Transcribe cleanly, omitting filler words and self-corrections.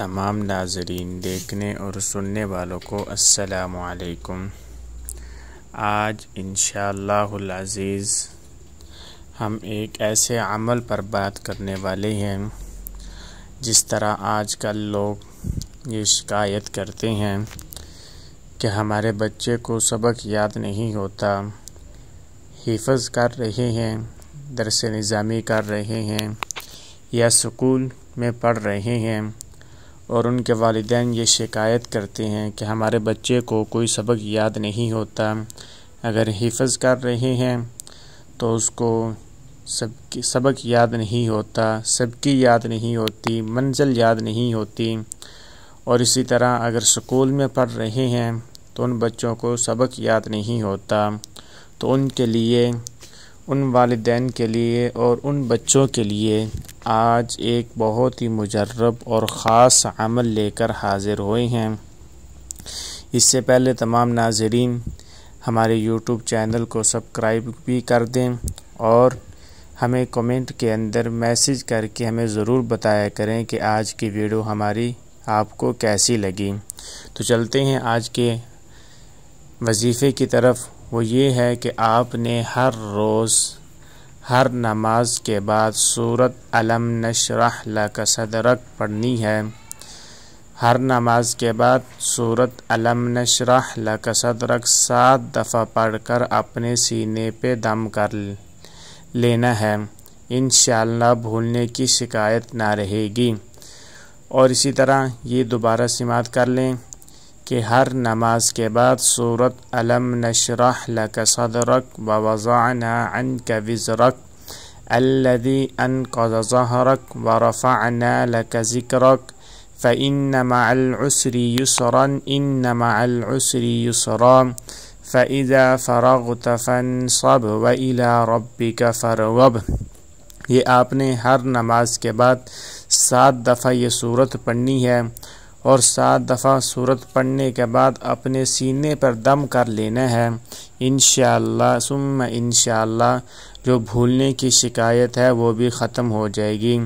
تمام ناظرین دیکھنے اور سننے والوں کو السلام علیکم۔ آج انشاءاللہ العزیز ہم ایک ایسے عمل پر بات کرنے والے ہیں جس طرح آج کل لوگ یہ شکایت کرتے ہیں کہ ہمارے بچے کو سبق یاد نہیں ہوتا، حفظ کر رہے ہیں، درس نظامی کر رہے ہیں یا سکول میں پڑھ رہے ہیں اور ان کے والدین یہ شکایت کرتے ہیں کہ ہمارے بچے کو کوئی سبق یاد نہیں ہوتا، اگر حفظ کر رہے ہیں تو اس کو سبق یاد نہیں ہوتا، سب کی یاد نہیں ہوتی، منزل یاد نہیں ہوتی، اور اسی طرح اگر سکول میں پڑھ رہے ہیں تو ان بچوں کو سبق یاد نہیں ہوتا۔ تو ان کے لیے، ان والدین کے لیے اور ان بچوں کے لیے آج ایک بہت ہی مجرب اور خاص عمل لے کر حاضر ہوئے ہیں۔ اس سے پہلے تمام ناظرین ہمارے یوٹیوب چینل کو سبسکرائب بھی کر دیں اور ہمیں کمنٹ کے اندر میسج کر کے ہمیں ضرور بتایا کریں کہ آج کی ویڈیو ہماری آپ کو کیسی لگی۔ تو چلتے ہیں آج کے وظیفے کی طرف۔ وہ یہ ہے کہ آپ نے ہر روز ہر نماز کے بعد سورۃ الم نشرح لک صدرک پڑھنی ہے۔ ہر نماز کے بعد سورۃ الم نشرح لک صدرک 7 دفعہ پڑھ کر اپنے سینے پہ دم کر لینا ہے۔ انشاءاللہ بھولنے کی شکایت نہ رہے گی۔ اور اسی طرح یہ دوبارہ سماعت کر لیں کہ ہر نماز کے بعد سورۃ الم نشرح لک صدرک ووضعنا عنک وزرک الذی انقض ظہرک ورفعنا لک ذکرک فإن مع العسر یسرا ان مع العسر یسرا فإذا فرغت فانصب وإلی ربک فارغب۔ یہ آپ نے ہر نماز کے بعد 7 دفعہ یہ سورت پڑھنی ہے اور 7 دفعہ سورت پڑھنے کے بعد اپنے سینے پر دم کر لینا ہے۔ انشاءاللہ ثم انشاءاللہ جو بھولنے کی شکایت ہے وہ بھی ختم ہو جائے گی۔